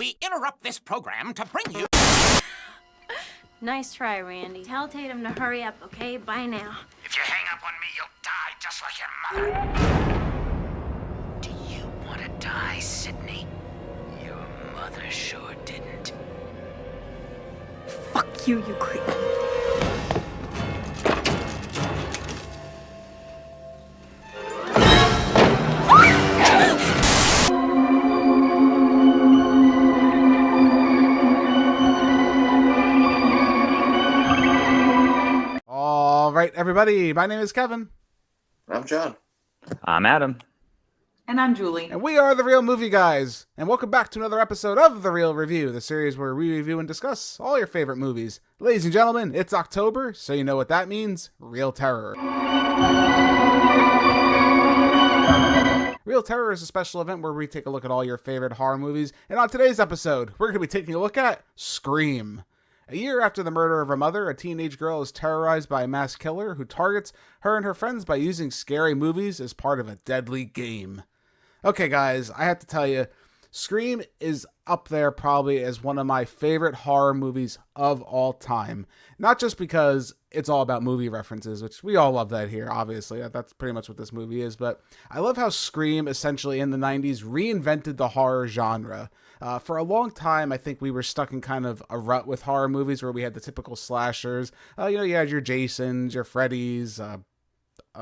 We interrupt this program to bring you... Nice try, Randy. Tell Tatum to hurry up, okay? Bye now. If you hang up on me, you'll die just like your mother. Do you want to die, Sydney? Your mother sure didn't. Fuck you, you creep. All right, everybody. My name is Kevin. I'm John. I'm Adam. And I'm Julie. And we are the Real Movie Guys. And welcome back to another episode of The Real Review, the series where we review and discuss all your favorite movies. Ladies and gentlemen, it's October, so you know what that means. Real Terror. Real Terror is a special event where we take a look at all your favorite horror movies. And on today's episode, we're going to be taking a look at Scream. A year after the murder of her mother, a teenage girl is terrorized by a mass killer who targets her and her friends by using scary movies as part of a deadly game. Okay, guys, I have to tell you, Scream is up there probably as one of my favorite horror movies of all time. Not just because it's all about movie references, which we all love that here, obviously. That's pretty much what this movie is. But I love how Scream, essentially in the 90s, reinvented the horror genre. For a long time, I think we were stuck in kind of a rut with horror movies where we had the typical slashers. You had your Jasons, your Freddys,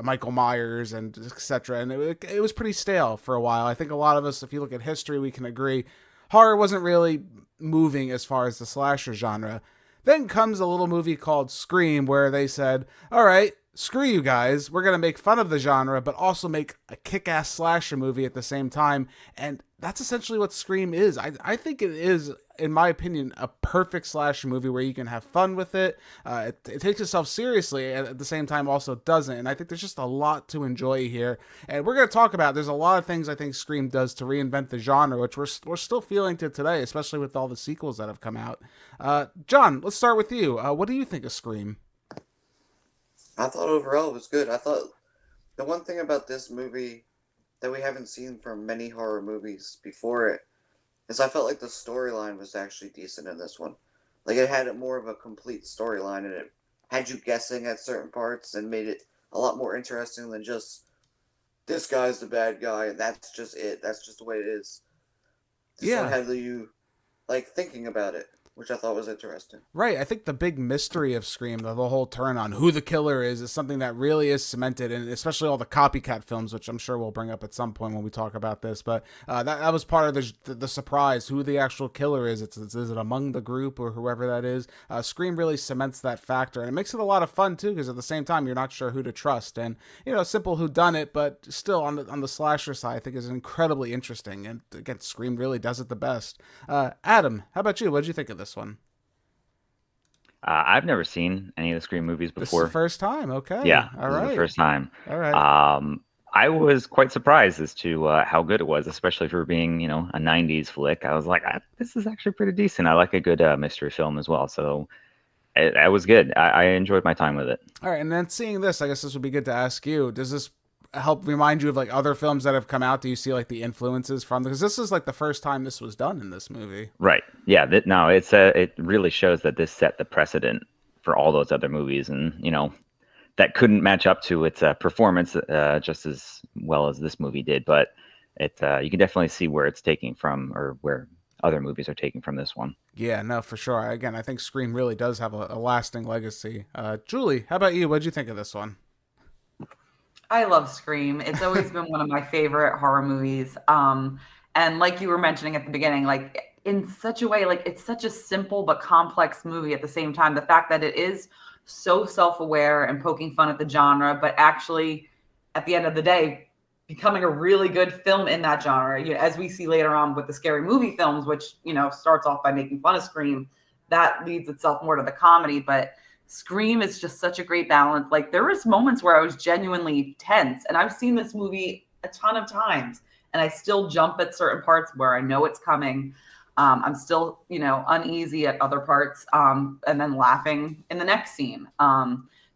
Michael Myers, and etc. And it was pretty stale for a while. I think a lot of us, if you look at history, we can agree horror wasn't really moving as far as the slasher genre. Then comes a little movie called Scream where they said, all right, screw you guys. We're going to make fun of the genre, but also make a kick-ass slasher movie at the same time. And that's essentially what Scream is. I think it is, in my opinion, a perfect slasher movie where you can have fun with it. It takes itself seriously and at the same time also doesn't. And I think there's just a lot to enjoy here. And we're going to talk about, there's a lot of things I think Scream does to reinvent the genre, which we're still feeling to today, especially with all the sequels that have come out. John, let's start with you. What do you think of Scream? I thought overall it was good. I thought the one thing about this movie that we haven't seen from many horror movies before it is I felt like the storyline was actually decent in this one. Like, it had more of a complete storyline, and it had you guessing at certain parts and made it a lot more interesting than just, this guy's the bad guy, and that's just it. That's just the way it is. Yeah. So it had you, like, thinking about it, which I thought was interesting. Right. I think the big mystery of Scream, the whole turn on who the killer is something that really is cemented, and especially all the copycat films, which I'm sure we'll bring up at some point when we talk about this. But that was part of the surprise, who the actual killer is. Is it among the group or whoever that is? Scream really cements that factor, and it makes it a lot of fun, too, because at the same time, you're not sure who to trust. And, simple whodunit, but still on the slasher side, I think is incredibly interesting. And again, Scream really does it the best. Adam, how about you? What did you think of this one? I've never seen any of the Scream movies before. This is the first time, okay. Yeah, all this right. is the first time. All right. I was quite surprised as to how good it was, especially for being, a 90s flick. I was like, this is actually pretty decent. I like a good mystery film as well. So it was good. I enjoyed my time with it. All right, and then seeing this, I guess this would be good to ask you. Does this help remind you of like other films that have come out? Do you see like the influences from, because this is like the first time this was done in this movie? Right. Yeah. It really shows that this set the precedent for all those other movies, and that couldn't match up to its performance just as well as this movie did. But you can definitely see where it's taking from, or where other movies are taking from this one. Yeah, no, for sure. Again, I think Scream really does have a lasting legacy. Julie, how about you? What'd you think of this one? I love Scream. It's always been one of my favorite horror movies. And like you were mentioning at the beginning, like in such a way, like it's such a simple but complex movie at the same time. The fact that it is so self-aware and poking fun at the genre, but actually at the end of the day, becoming a really good film in that genre. As we see later on with the scary movie films, which, starts off by making fun of Scream, that leads itself more to the comedy. But Scream is just such a great balance. Like, there was moments where I was genuinely tense, and I've seen this movie a ton of times, and I still jump at certain parts where I know it's coming. I'm still, uneasy at other parts, and then laughing in the next scene.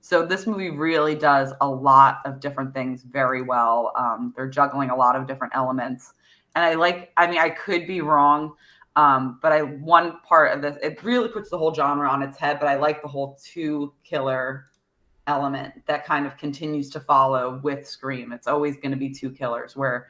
So this movie really does a lot of different things very well. They're juggling a lot of different elements, and I could be wrong. One part of this, it really puts the whole genre on its head, but I like the whole two killer element that kind of continues to follow with Scream. It's always going to be two killers, where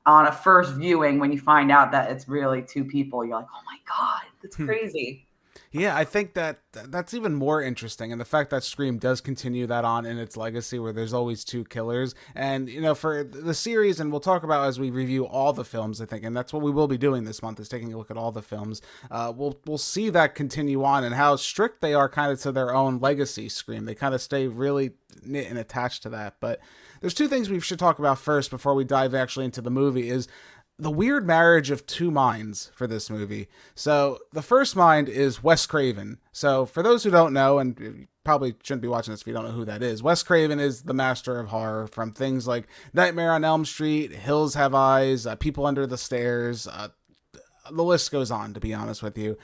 on a first viewing, when you find out that it's really two people, you're like, oh my God, that's crazy. Yeah, I think that's even more interesting, and the fact that Scream does continue that on in its legacy, where there's always two killers, and for the series, and we'll talk about as we review all the films, I think, and that's what we will be doing this month, is taking a look at all the films. We'll see that continue on, and how strict they are kind of to their own legacy. Scream, they kind of stay really knit and attached to that. But there's two things we should talk about first before we dive actually into the movie. Is the weird marriage of two minds for this movie. So the first mind is Wes Craven. So for those who don't know, and you probably shouldn't be watching this if you don't know who that is, Wes Craven is the master of horror, from things like Nightmare on Elm Street, Hills Have Eyes, People Under the Stairs. The list goes on, to be honest with you.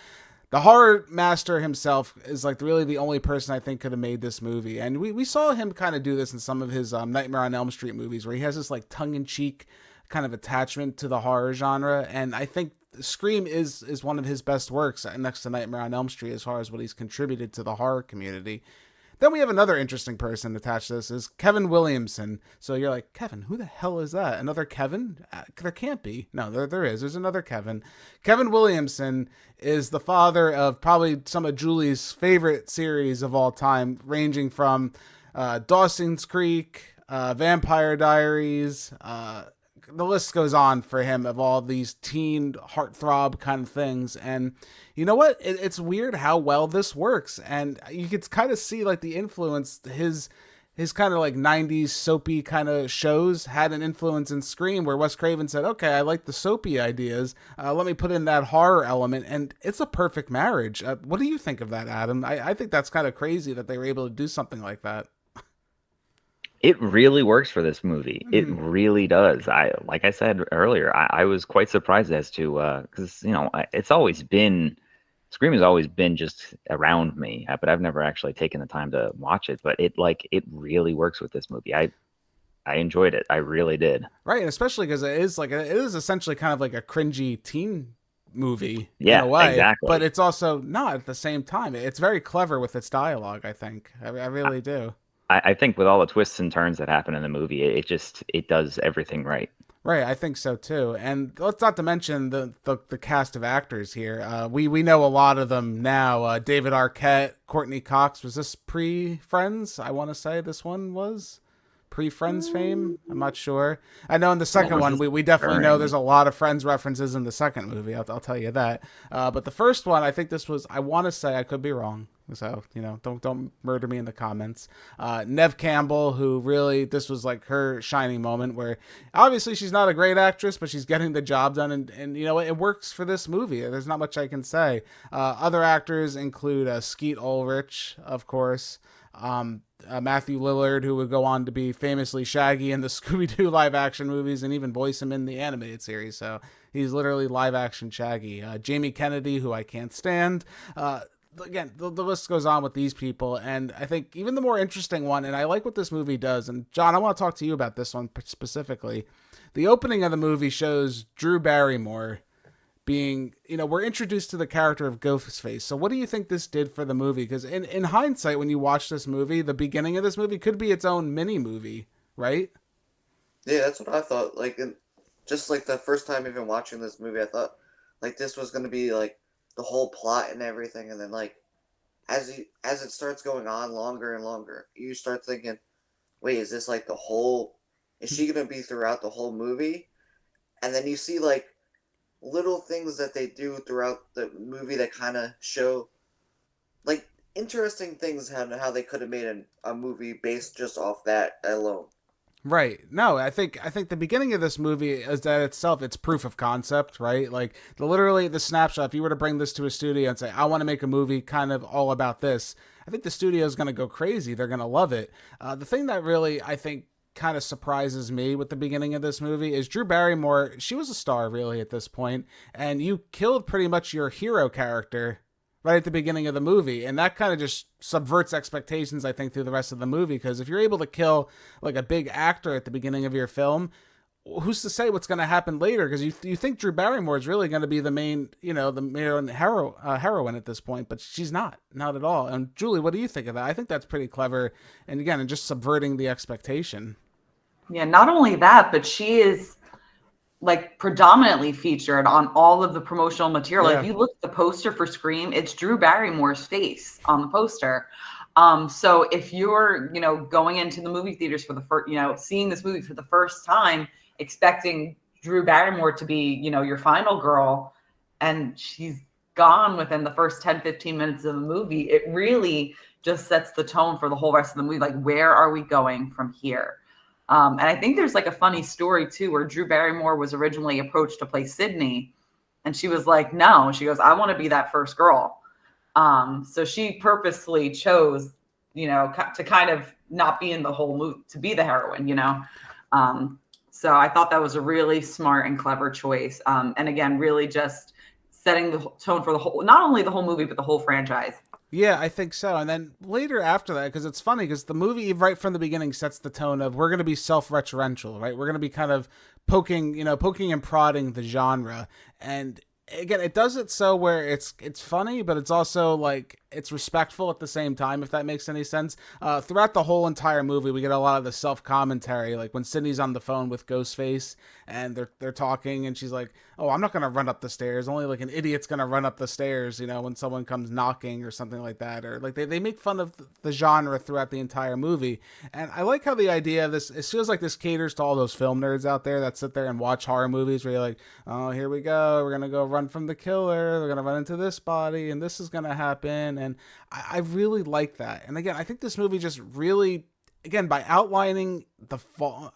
The horror master himself is like really the only person I think could have made this movie. And we saw him kind of do this in some of his Nightmare on Elm Street movies, where he has this like tongue-in-cheek kind of attachment to the horror genre, and I think Scream is one of his best works next to Nightmare on Elm Street as far as what he's contributed to the horror community. Then we have another interesting person attached to this, is Kevin Williamson. So you're like, Kevin, who the hell is that? Another Kevin? There can't be. No, there is. There's another Kevin. Kevin Williamson is the father of probably some of Julie's favorite series of all time, ranging from Dawson's Creek, Vampire Diaries, the list goes on for him, of all these teen heartthrob kind of things. And you know what? It's weird how well this works. And you could kind of see like the influence, his kind of like 90s soapy kind of shows had an influence in Scream, where Wes Craven said, okay, I like the soapy ideas. Let me put in that horror element. And it's a perfect marriage. What do you think of that, Adam? I think that's kind of crazy that they were able to do something like that. It really works for this movie. It really does. Like I said earlier, I was quite surprised as to, because it's always been, Scream has always been just around me, but I've never actually taken the time to watch it. But it really works with this movie. I enjoyed it. I really did. Right, and especially because it is essentially kind of like a cringy teen movie, in a way. Exactly. But it's also not at the same time. It's very clever with its dialogue. I think I really do. I think with all the twists and turns that happen in the movie, it does everything right. Right, I think so too. And let's not to mention the cast of actors here. We know a lot of them now. David Arquette, Courtney Cox. Was this pre-Friends? I want to say this one was pre-Friends fame. I'm not sure. I know in the second one, we definitely know there's a lot of Friends references in the second movie. I'll tell you that. But the first one, I think this was, I want to say, I could be wrong. So, don't murder me in the comments. Neve Campbell, who really, this was like her shining moment, where obviously she's not a great actress, but she's getting the job done. And it works for this movie. There's not much I can say. Other actors include Skeet Ulrich, of course. Matthew Lillard, who would go on to be famously Shaggy in the Scooby-Doo live-action movies and even voice him in the animated series. So he's literally live-action Shaggy. Jamie Kennedy, who I can't stand. Again, the list goes on with these people, and I think even the more interesting one, and I like what this movie does, and John, I want to talk to you about this one specifically. The opening of the movie shows Drew Barrymore being, we're introduced to the character of Ghostface. So what do you think this did for the movie? Because in hindsight, when you watch this movie, the beginning of this movie could be its own mini movie, right? Yeah, that's what I thought. Just like the first time even watching this movie, I thought like this was going to be like the whole plot and everything, and then like as it starts going on longer and longer, you start thinking, wait, is this like is she gonna be throughout the whole movie? And then you see like little things that they do throughout the movie that kind of show like interesting things, how they could have made a movie based just off that alone. Right. No, I think the beginning of this movie is that it's proof of concept, right? Like literally the snapshot, if you were to bring this to a studio and say, I want to make a movie kind of all about this, I think the studio is going to go crazy. They're going to love it. The thing that really, I think, kind of surprises me with the beginning of this movie is Drew Barrymore. She was a star really at this point, and you killed pretty much your hero character right at the beginning of the movie, and that kind of just subverts expectations, I think, through the rest of the movie, because if you're able to kill like a big actor at the beginning of your film, who's to say what's going to happen later? Because you think Drew Barrymore is really going to be the main, the main heroine at this point, but she's not at all. And Julie, what do you think of that? I think that's pretty clever. And again, and just subverting the expectation. Yeah, not only that, but she is like predominantly featured on all of the promotional material. Yeah. If you look at the poster for Scream, it's Drew Barrymore's face on the poster. So if you're, going into the movie theaters for the first, seeing this movie for the first time, expecting Drew Barrymore to be, your final girl, and she's gone within the first 10, 15 minutes of the movie, it really just sets the tone for the whole rest of the movie. Like, where are we going from here? And I think there's like a funny story too, where Drew Barrymore was originally approached to play Sydney, and she was like, no, she goes, I want to be that first girl. So she purposely chose, to kind of not be in the whole movie, to be the heroine, So I thought that was a really smart and clever choice. And again, really just setting the tone for the whole, not only the whole movie, but the whole franchise. Yeah, I think so. And then later after that, because it's funny, because the movie right from the beginning sets the tone of we're going to be self-referential, right? We're going to be kind of poking and prodding the genre. And again, it does it so where it's funny, but it's also like it's respectful at the same time, if that makes any sense. Throughout the whole entire movie, we get a lot of the self-commentary, like when Sydney's on the phone with Ghostface and they're talking, and she's like, "Oh, I'm not gonna run up the stairs. Only like an idiot's gonna run up the stairs, when someone comes knocking or something like that." Or like they make fun of the genre throughout the entire movie, and I like how the idea of this. It feels like this caters to all those film nerds out there that sit there and watch horror movies, where you're like, "Oh, here we go. We're gonna go run from the killer. We're gonna run into this body, and this is gonna happen." And I really like that. And again, I think this movie just really, again, by outlining I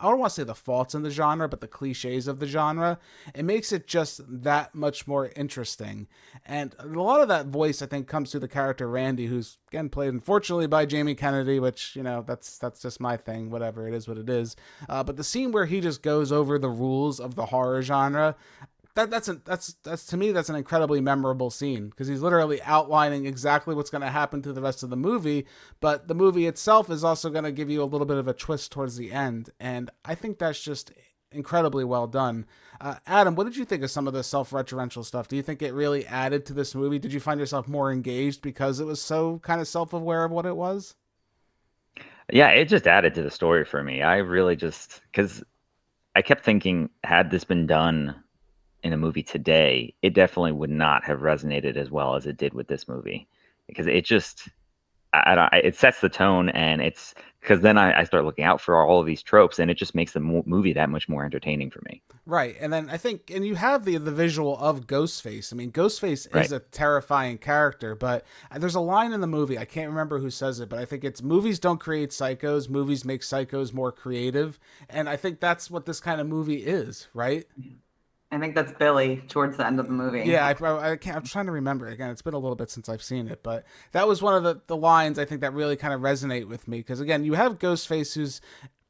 don't want to say the faults in the genre, but the cliches of the genre, it makes it just that much more interesting. And a lot of that voice, I think, comes through the character Randy, who's, again, played, unfortunately, by Jamie Kennedy, which, that's just my thing. Whatever, it is what it is. But the scene where he just goes over the rules of the horror genre, that's to me, that's an incredibly memorable scene, because he's literally outlining exactly what's going to happen to the rest of the movie, but the movie itself is also going to give you a little bit of a twist towards the end, and I think that's just incredibly well done. Adam, what did you think of some of the self-referential stuff? Do you think it really added to this movie? Did you find yourself more engaged because it was so kind of self-aware of what it was? Yeah, it just added to the story for me. I really just, because I kept thinking, had this been done in a movie today, it definitely would not have resonated as well as it did with this movie, because it just, it sets the tone, and it's because then I start looking out for all of these tropes, and it just makes the movie that much more entertaining for me. Right. And then I think, and you have the visual of Ghostface. I mean, Ghostface is a terrifying character, but there's a line in the movie, I can't remember who says it, but I think it's, movies don't create psychos, movies make psychos more creative. And I think that's what this kind of movie is, right? I think that's Billy towards the end of the movie. Yeah, I can't, I'm trying to remember. Again, it's been a little bit since I've seen it, but that was one of the lines I think that really kind of resonate with me. Because again, you have Ghostface, who's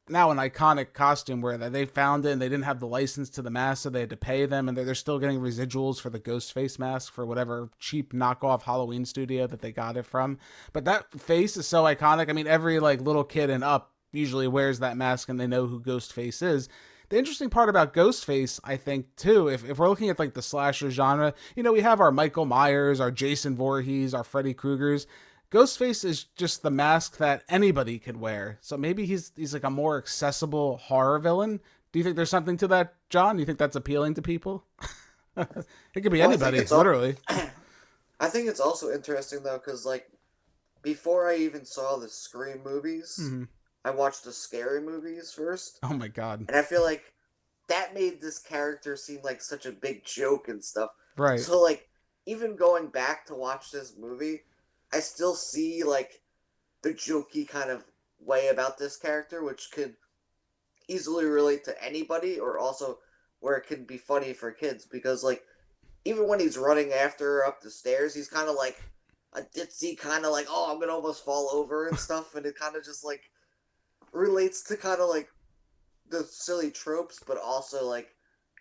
now an iconic costume, where they found it and they didn't have the license to the mask, so they had to pay them, and they're still getting residuals for the Ghostface mask for whatever cheap knockoff Halloween studio that they got it from. But that face is so iconic. I mean, every like little kid and up usually wears that mask, and they know who Ghostface is. The interesting part about Ghostface, I think, too, if we're looking at like the slasher genre, we have our Michael Myers, our Jason Voorhees, our Freddy Kruegers. Ghostface is just the mask that anybody could wear. So maybe he's like a more accessible horror villain. Do you think there's something to that, John? Do you think that's appealing to people? It could be anybody, literally. I think it's also interesting, though, because like before I even saw the Scream movies, I watched the Scary movies first. Oh my god. And I feel like that made this character seem like such a big joke and stuff. Right. So like, even going back to watch this movie, I still see like the jokey kind of way about this character, which could easily relate to anybody, or also where it can be funny for kids, because like, even when he's running after her up the stairs, he's kind of like a ditzy kind of like, oh, I'm gonna almost fall over and stuff, and it kind of just like relates to kind of like the silly tropes, but also like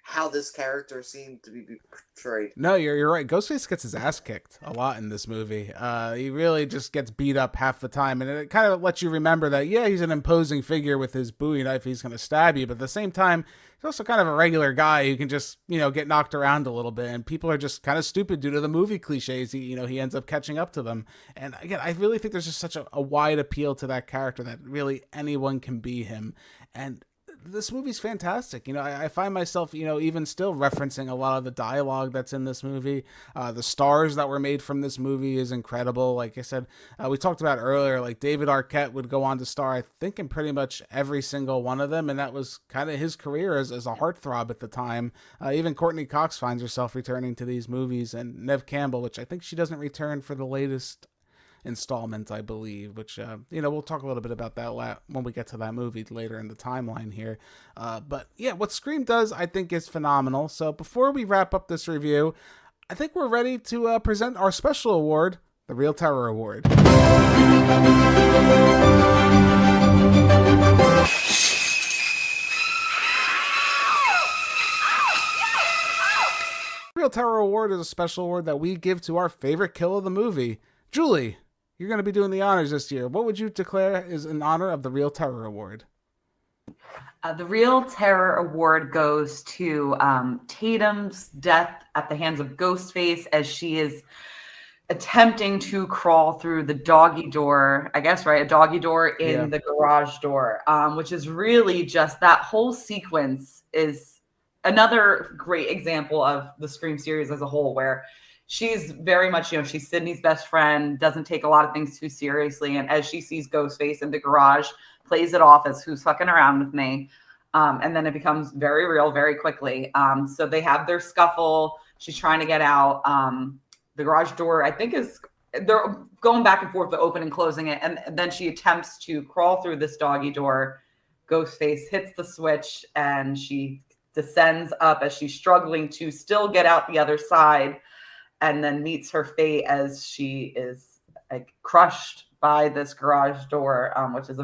how this character seemed to be portrayed. No, you're right. Ghostface gets his ass kicked a lot in this movie. He really just gets beat up half the time, and it kind of lets you remember that, yeah, he's an imposing figure with his Bowie knife. He's going to stab you, but at the same time, he's also kind of a regular guy who can just, get knocked around a little bit, and people are just kind of stupid due to the movie cliches. He ends up catching up to them. And again, I really think there's just such a wide appeal to that character that really anyone can be him. And this movie's fantastic. I find myself, even still referencing a lot of the dialogue that's in this movie. The stars that were made from this movie is incredible. Like I said, we talked about earlier, like David Arquette would go on to star, I think, in pretty much every single one of them. And that was kind of his career as a heartthrob at the time. Even Courtney Cox finds herself returning to these movies, and Neve Campbell, which I think she doesn't return for the latest installment, I believe, which we'll talk a little bit about that when we get to that movie later in the timeline here. But yeah, what Scream does, I think, is phenomenal. So before we wrap up this review, I think we're ready to present our special award, the Real Terror Award. Real Terror Award is a special award that we give to our favorite kill of the movie. Julie, you're going to be doing the honors this year. What would you declare is in honor of the Real Terror Award? The Real Terror Award goes to Tatum's death at the hands of Ghostface as she is attempting to crawl through the doggy door, I guess, right? A doggy door in the garage door, which is really just that whole sequence is another great example of the Scream series as a whole, where she's very much, she's Sydney's best friend, doesn't take a lot of things too seriously. And as she sees Ghostface in the garage, plays it off as who's fucking around with me. And then it becomes very real very quickly. So they have their scuffle. She's trying to get out. The garage door, I think, they're going back and forth, but opening and closing it. And then she attempts to crawl through this doggy door. Ghostface hits the switch and she descends up as she's struggling to still get out the other side, and then meets her fate as she is crushed by this garage door, which is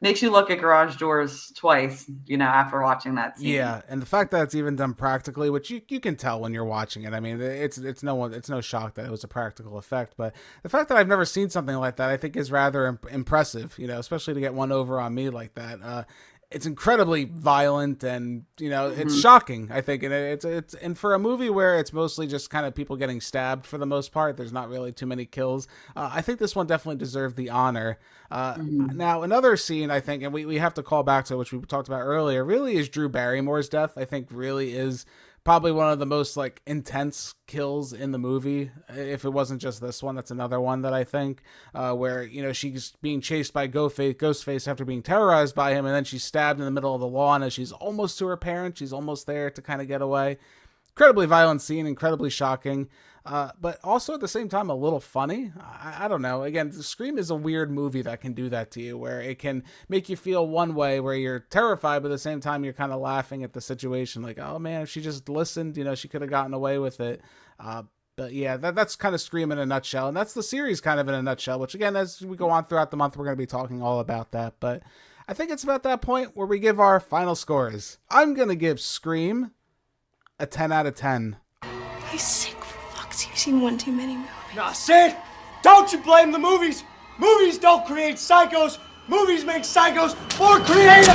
makes you look at garage doors twice, after watching that scene. Yeah, and the fact that it's even done practically, which you can tell when you're watching it. I mean, it's no shock that it was a practical effect, but the fact that I've never seen something like that, I think, is rather impressive. Especially to get one over on me like that. It's incredibly violent, and it's shocking, I think, and it's and for a movie where it's mostly just kind of people getting stabbed for the most part, there's not really too many kills. I think this one definitely deserved the honor. Now, another scene, I think, and we have to call back to, which we talked about earlier, really is Drew Barrymore's death. I think really is probably one of the most intense kills in the movie. If it wasn't just this one, that's another one that I think where she's being chased by Ghostface after being terrorized by him, and then she's stabbed in the middle of the lawn as she's almost to her parents. She's almost there to kind of get away. Incredibly violent scene, incredibly shocking, but also at the same time a little funny. I don't know. Again, Scream is a weird movie that can do that to you, where it can make you feel one way where you're terrified, but at the same time you're kind of laughing at the situation. Like, oh man, if she just listened, she could have gotten away with it. But yeah, that's kind of Scream in a nutshell, and that's the series kind of in a nutshell, which again, as we go on throughout the month, we're going to be talking all about that. But I think it's about that point where we give our final scores. I'm going to give Scream a 10 out of 10. He's sick fucks. You've seen one too many movies. Nah, Sid, don't you blame the movies. Movies don't create psychos. Movies make psychos more creative.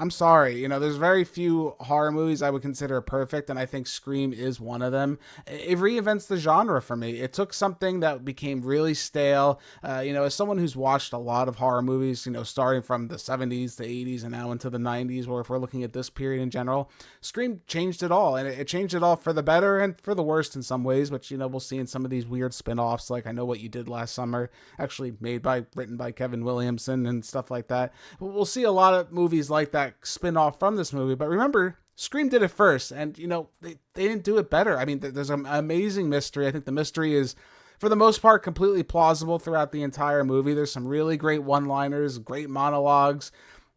I'm sorry, there's very few horror movies I would consider perfect, and I think Scream is one of them. It reinvents the genre for me. It took something that became really stale. As someone who's watched a lot of horror movies, starting from the 70s, the 80s, and now into the 90s, or if we're looking at this period in general, Scream changed it all, and it changed it all for the better and for the worst in some ways, which, we'll see in some of these weird spin-offs, like I Know What You Did Last Summer, actually written by Kevin Williamson and stuff like that. We'll see a lot of movies like that spin off from this movie, but remember, Scream did it first, and they didn't do it better. I mean, there's an amazing mystery. I think the mystery is, for the most part, completely plausible throughout the entire movie. There's some really great one-liners, great monologues.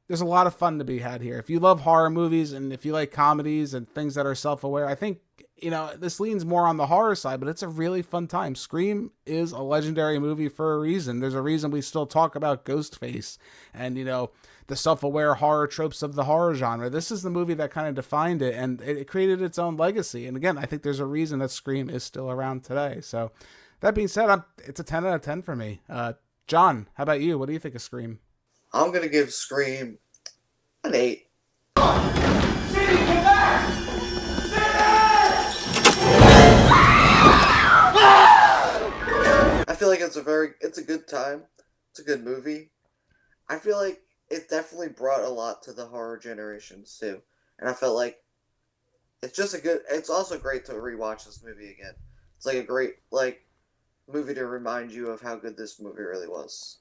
There's a lot of fun to be had here. If you love horror movies and if you like comedies and things that are self-aware, I think you know, this leans more on the horror side, but it's a really fun time. Scream is a legendary movie for a reason. There's a reason we still talk about Ghostface and, you know, the self-aware horror tropes of the horror genre. This is the movie that kind of defined it, and it created its own legacy. And again, I think there's a reason that Scream is still around today. So that being said, it's a 10 out of 10 for me. John, how about you? What do you think of Scream? I'm going to give Scream an 8. I feel like it's a good time. It's a good movie. I feel like it definitely brought a lot to the horror generations too. And I felt like it's also great to rewatch this movie again. It's like a great movie to remind you of how good this movie really was.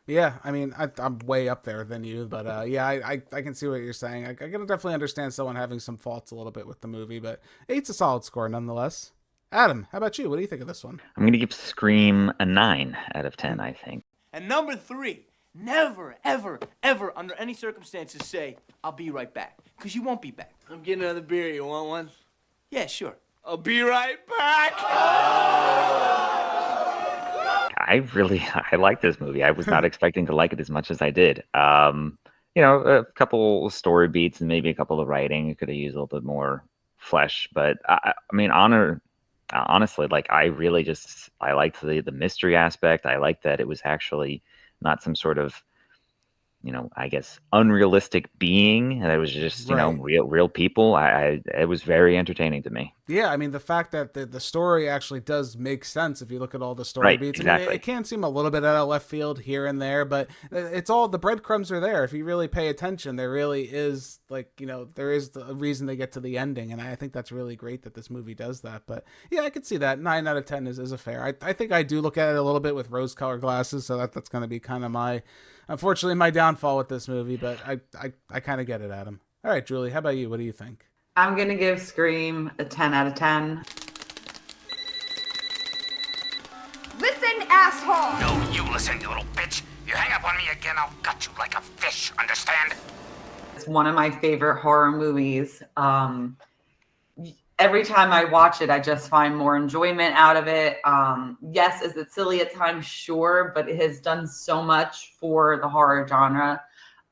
Yeah, I mean, I'm way up there than you, but yeah, I can see what you're saying. I can definitely understand someone having some faults a little bit with the movie, but 8's a solid score nonetheless. Adam, how about you? What do you think of this one? I'm going to give Scream a 9 out of 10, I think. And number 3, never, ever, ever, under any circumstances say, "I'll be right back." Because you won't be back. I'm getting another beer. You want one? Yeah, sure. I'll be right back. I like this movie. I was not expecting to like it as much as I did. You know, a couple story beats and maybe a couple of writing. You could have used a little bit more flesh, but I mean, honestly, like I liked the mystery aspect. I liked that it was actually not some sort of, you know, I guess unrealistic being. And it was just, you know, real people. It was very entertaining to me. Yeah, I mean, the fact that the story actually does make sense if you look at all the story beats. Exactly. I mean, it can seem a little bit out of left field here and there, but it's all, the breadcrumbs are there. If you really pay attention, there really is, like, you know, there is a reason they get to the ending, and I think that's really great that this movie does that. But yeah, I could see that. 9 out of 10 is a fair. I think I do look at it a little bit with rose-colored glasses, so that's going to be kind of unfortunately, my downfall with this movie, but I kind of get it, Adam. All right, Julie, how about you? What do you think? I'm going to give Scream a 10 out of 10. Listen, asshole! No, you listen, you little bitch. You hang up on me again, I'll gut you like a fish, understand? It's one of my favorite horror movies. Every time I watch it, I just find more enjoyment out of it. Yes, is it silly at times? Sure, but it has done so much for the horror genre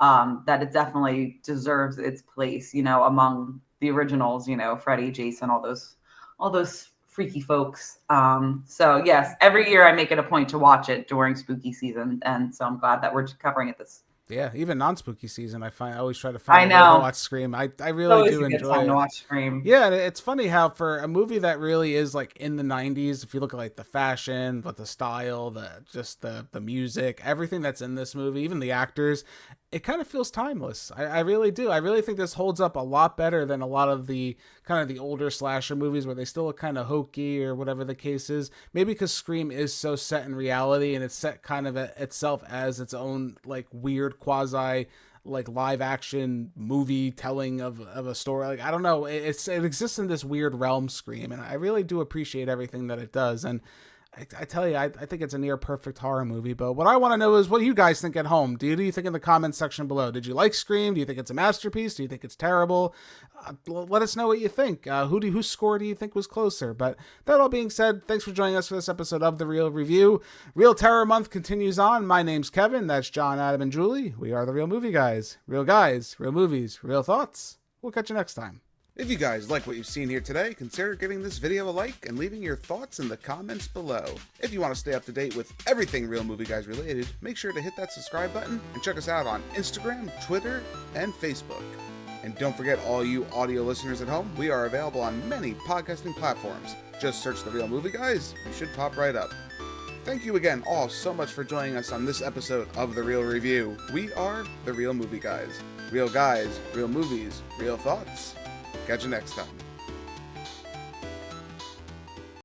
that it definitely deserves its place, you know, among the originals, you know, Freddy, Jason, all those freaky folks. So yes, every year I make it a point to watch it during spooky season, and so I'm glad that we're covering it this. Yeah, even non-spooky season, I always try to find a way to watch Scream. I really do enjoy it. To watch Scream. Yeah, and it's funny how for a movie that really is like in the 90s, if you look at like the fashion, but the style, the music, everything that's in this movie, even the actors, it kind of feels timeless. I really do. I really think this holds up a lot better than a lot of the kind of the older slasher movies where they still look kind of hokey or whatever the case is. Maybe because Scream is so set in reality and it's set kind of itself as its own like weird quasi like live action movie telling of a story. Like, I don't know. It exists in this weird realm, Scream, and I really do appreciate everything that it does. And I tell you, I think it's a near perfect horror movie, but what I want to know is what do you guys think at home? Do you think in the comments section below? Did you like Scream? Do you think it's a masterpiece? Do you think it's terrible? Let us know what you think. Whose score do you think was closer? But that all being said, thanks for joining us for this episode of The Real Review. Real Terror Month continues on. My name's Kevin. That's John, Adam, and Julie. We are The Real Movie Guys. Real guys, real movies, real thoughts. We'll catch you next time. If you guys like what you've seen here today, consider giving this video a like and leaving your thoughts in the comments below. If you want to stay up to date with everything Real Movie Guys related, make sure to hit that subscribe button and check us out on Instagram, Twitter, and Facebook. And don't forget, all you audio listeners at home, we are available on many podcasting platforms. Just search The Real Movie Guys, you should pop right up. Thank you again all so much for joining us on this episode of The Real Review. We are The Real Movie Guys. Real guys, real movies, real thoughts. Catch you next time.